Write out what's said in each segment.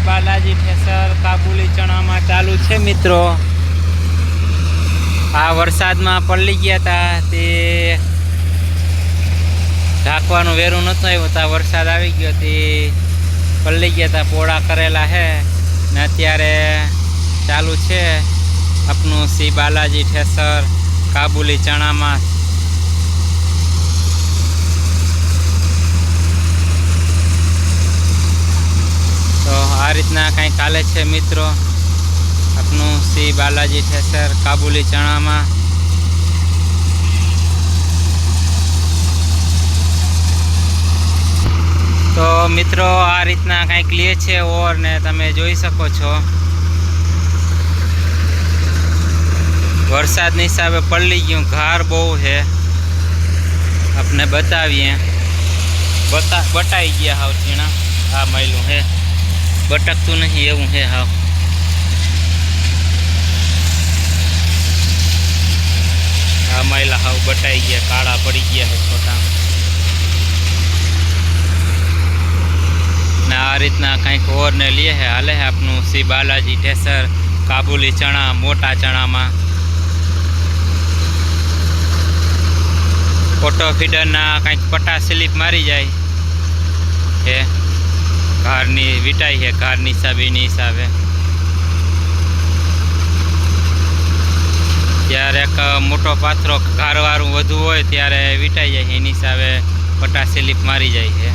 Balaji thresher काबुली चना में चालू है मित्रों। आ वरसाद में पलળી गया था ते ढाकवानुं वेरू नतुं आव्युं, वरसाद आवी गयो ते पलળી गया था, पोड़ा करेला है ने अत्यारे चालू है अपनू श्री बालाजी ठेसर काबुली चना में। तो आ रीतना कहीं चाले छे मित्रों अपनू श्री बालाजी ठेसर काबुली चना में। तो मित्रों आ रीतना कहीं लिए छे और ने तमे जोई सको छो वरसाद हिसाबे पलળી गयुं, घार बहु है। अपने बतावीए बटाई गया हाव चीणा। आ मैलू है, बटकतुं नहीं एवं है हाव। आ मैला हाव बटाई गया, काळा पड़ी गया है छोटा। ने आ रीतना कंईक और ने लिए है हाले है अपनू श्री बालाजी ठेसर काबुली चना मोटा चना में। फोटो फीडर ना कंईक पट्टा स्लीप मारी जाए है, घारनी वीटाई है, घारनी हिसाबे त्यारे एक मोटो पाथरो घारवाळुं वधु होय त्यारे वीटाई जाए, एनी हिसाबे पट्टा स्लीप मारी जाए है।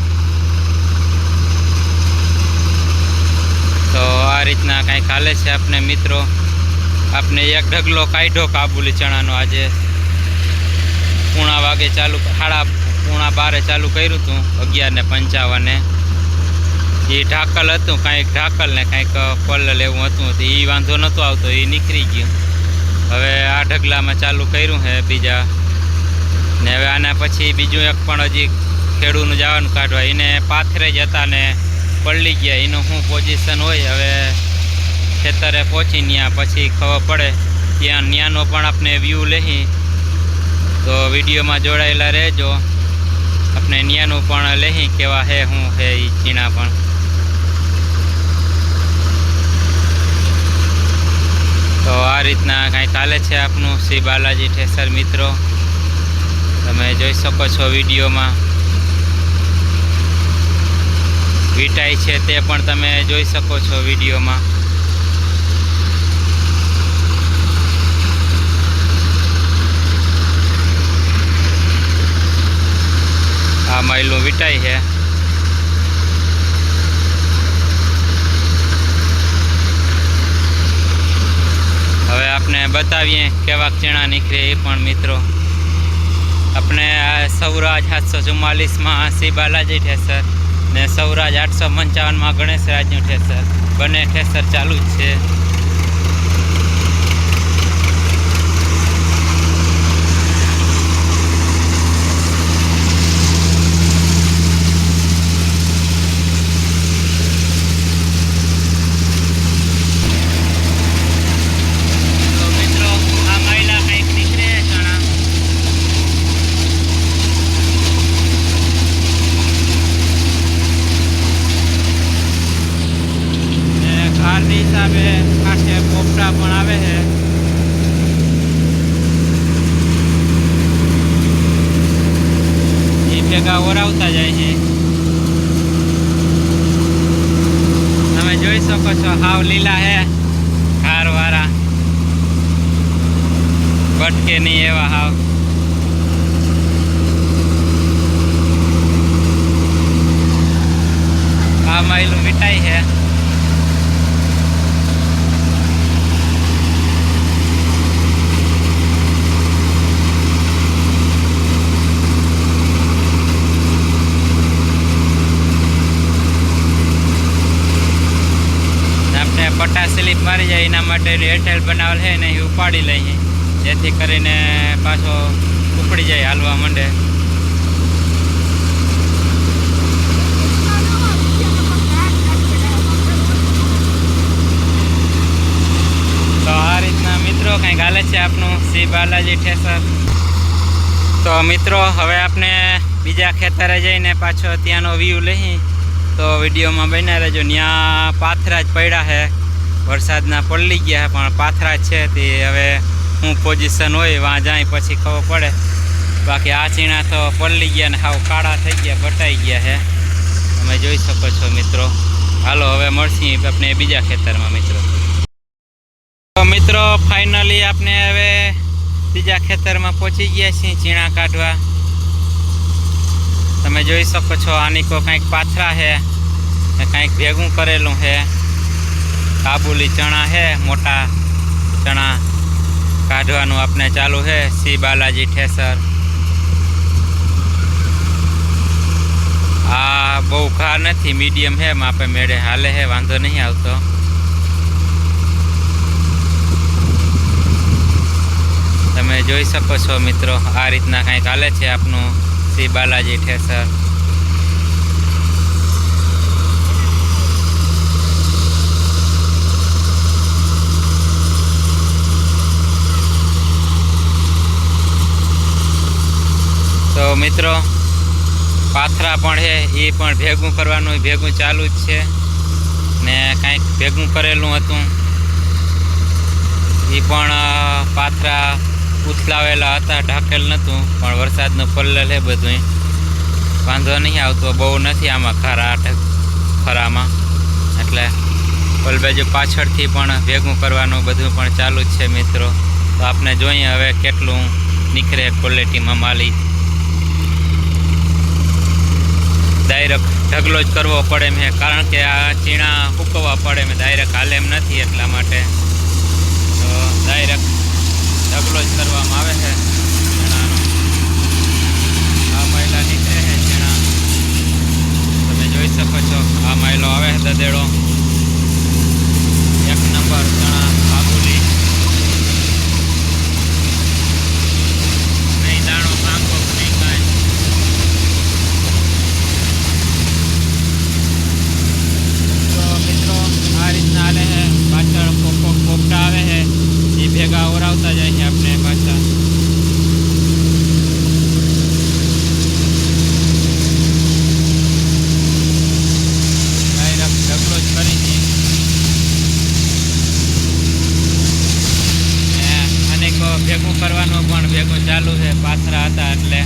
तो आ रीतना कंईक हाले छे अपने मित्रों। आपने एक ढगलो काढ्यो काबुली चनानो आज पूणा वागे चालू, 11:30 चालू कर्युं हतुं, 11:55 ये ढाकल हतुं, कंईक ढाकल ने कंईक पल लेवुं हतुं, ए वांधो नतो आवतो, ए निकળી गयुं। हवे आ ढगला में चालू कर्युं है बीजा ने हवे आना पछी बीजुं एक पण हजी खेडूनुं जवानुं काढवा, एने पाथरे ज हता ने पलળી गया, एनुं शुं पोजिशन होय हवे खेतरे पहोंची न्या पछी खबर पड़े। त्यां न्यानो पण आपने व्यू लेही तो वीडियो में जोड़ायेला रहेजो, अपने न्यानु पण लेही केवा है हूँ है ई चीणा पण। तो आ रीतना कहीं चाले छे आपनु श्री बालाजी ठेसर मित्रों। तमे जोई सको छो वीडियो में वीटाई छे ते पण तमे जोई सको छो वीडियो में। आ मैलू वीटाई है। हवे आपने बतावीए केवा चीणा निकले ए पण मित्रों। अपने सौराज 744 में श्री बालाजी ठेसर ने सौराज 855 में गणेश राजनु ठेसर, बने ठेसर चालू ज छे। हिसाबे खासे पोपटा पण आवे है। ये भेगा ओरावता जाए है। तमे जोई सको छो हाव लीला है, हार वारा बटके नहीं एवा हाव। आ मैलू वीटाई है। पट्टा स्लीप मारी जाए एना माटे हेठेल बनावेल है ने उपाड़ी लईए, जेथी करीने पाछो उपड़ी जाए, हालवा मंडे। तो आ रीतना मित्रों कहीं गाले छे आपनु श्री बालाजी ठेसर। तो मित्रों हवे आपने बीजा खेतरे जईने पाछो त्यानो व्यू लई તો વિડીયોમાં બન્યા રહેજો। ત્યાં પાથરા જ પડ્યા છે, વરસાદના પલળી ગયા છે, પણ પાથરા જ છે તે હવે શું પોઝિશન હોય વાં જાય પછી ખબર પડે। બાકી આ ચીણા તો પલળી ગયા ને હાવ કાળા થઈ ગયા, બટાઈ ગયા છે, તમે જોઈ શકો છો મિત્રો। હાલો હવે મળશું આપણે બીજા ખેતરમાં મિત્રો। તો મિત્રો ફાઇનલી આપણે હવે બીજા ખેતરમાં પહોંચી ગયા છીએ ચીણા કાઢવા। તમે જોઈ શકો છો આની કો કંઈક પાથરા છે ને કંઈક ભેગું કરેલું છે। કાબુલી ચણા છે, મોટા ચણા કાઢવાનું આપણે ચાલુ છે। શ્રી બાલાજી ઠેસર। આ બહુ ઘા નથી, મીડિયમ છે, માપે મેળે હાલે છે, વાંધો નહીં આવતો। તમે જોઈ શકો છો મિત્રો આ રીતના કંઈક હાલે છે આપનું શ્રી બાલાજી ઠેસર। તો મિત્રો પાથરા પણ છે એ પણ ભેગું કરવાનું, ભેગું ચાલુ જ છે ને કંઈક ભેગું કરેલું હતું એ પણ પાથરા ઉથલાવેલા હતા, ઢાંકેલ નહોતું, પણ વરસાદનું પલ્લેલ છે બધું, વાંધો નહીં આવતો, બહુ નથી આમાં ખરામાં, એટલે પલ બાજુ પાછળથી પણ ભેગું કરવાનું બધું પણ ચાલુ જ છે મિત્રો। તો આપણે જોઈએ હવે કેટલું નીકળે ક્વોલિટીમાં માલી। ડાયરેક્ટ ઢગલો જ કરવો પડે મેં, કારણ કે આ ચીણા સૂકવવા પડે મેં, ડાયરેક્ટ હાલે એમ નથી, એટલા માટે તો ડાયરેક્ટ ઢગલો જ કરવામાં આવે છે ચણાનો। આ મહિલા નીકળે છે ચણા, તમે જોઈ શકો છો આ મહિલો આવે છે દદેડો, 1 નંબર ચણા કાબુલી, નહીં દાણો ભાંગો નહીં કાંઈ। તો મિત્રો આ રીતના હાલે છે, પાછળ પોપટા આવે છે એ ભેગા ઓરાવતા જાય છે આપણે પાછા। ડાયરેક્ટ ઢગલો જ કરી દઈએ અને ભેગું કરવાનું પણ ભેગું ચાલુ છે, પાથરા હતા એટલે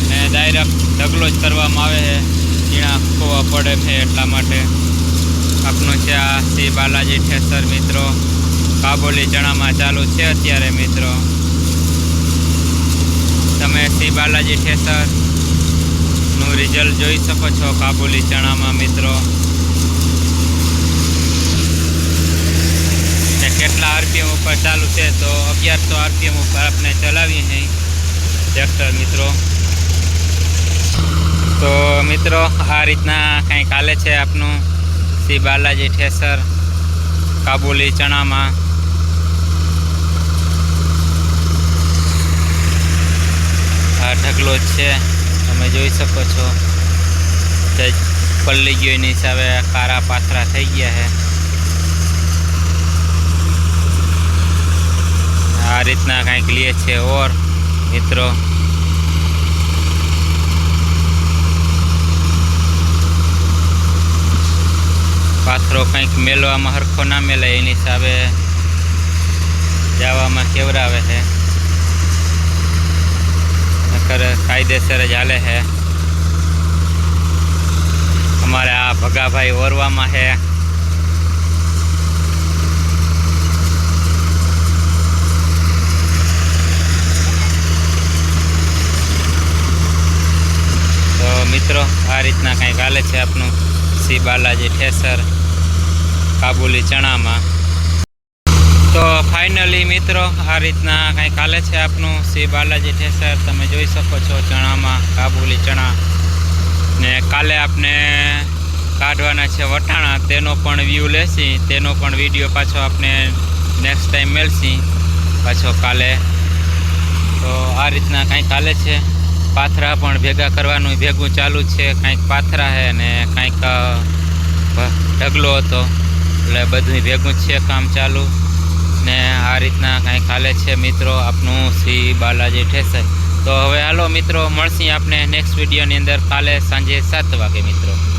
ને ડાયરેક્ટ ઢગલો જ કરવામાં આવે છે, ચીણા ખોવા પડે છે એટલા માટે। આપનું છે આ શ્રી બાલાજી ઠેસર મિત્રો, કાબુલી ચણામાં ચાલુ છે અત્યારે મિત્રો। તમે શ્રી બાલાજી ઠેસરનું રિઝલ્ટ જોઈ શકો છો કાબુલી ચણામાં મિત્રો। ને કેટલા આરપીએમ ઉપર ચાલુ છે તો 1100 આરપીએમ ઉપર આપણે ચલાવીએ છીએ ટ્રેક્ટર મિત્રો। તો મિત્રો આ રીતના કંઈક હાલે છે આપનું શ્રી બાલાજી ઠેસર કાબુલી ચણામાં। આ ઢગલો જ છે, તમે જોઈ શકો છો, પલ્લી ગયો એની હિસાબે કારા પાથરા થઈ ગયા છે। આ રીતના કંઈક લે છે ઓર મિત્રો। પાથરો કંઈક મેલવામાં હરખો ના મેલાય એની હિસાબે જવામાં કેવરાવે છે, નકર કાયદેસર જ હાલે છે। અમારે આ ભગાભાઈ ઓરવામાં છે। તો મિત્રો આ રીતના કંઈક હાલે છે આપનું શ્રી બાલાજી ઠેસર કાબુલી ચણામાં। તો ફાઇનલી મિત્રો આ રીતના કંઈક હાલે છે આપનું શ્રી બાલાજી ઠેસર, તમે જોઈ શકો છો ચણામાં કાબુલી ચણા। ને કાલે આપણે કાઢવાના છે વટાણા, તેનો પણ વ્યૂ લેશી, તેનો પણ વિડીયો પાછો આપણે નેક્સ્ટ ટાઈમ મેળશી પાછો કાલે। તો આ રીતના કંઈક હાલે છે। પાથરા પણ ભેગા કરવાનું ભેગું ચાલુ છે, કંઈક પાથરા છે ને કંઈક ઢગલો હતો, એટલે બધું ભેગું છે કામ ચાલુ। ને આ રીતના કંઈક હાલે છે મિત્રો આપનું શ્રી બાલાજી ઠેસર। તો હવે હાલો મિત્રો, મળશી આપણે નેક્સ્ટ વિડીયોની અંદર કાલે સાંજે 7 વાગે મિત્રો.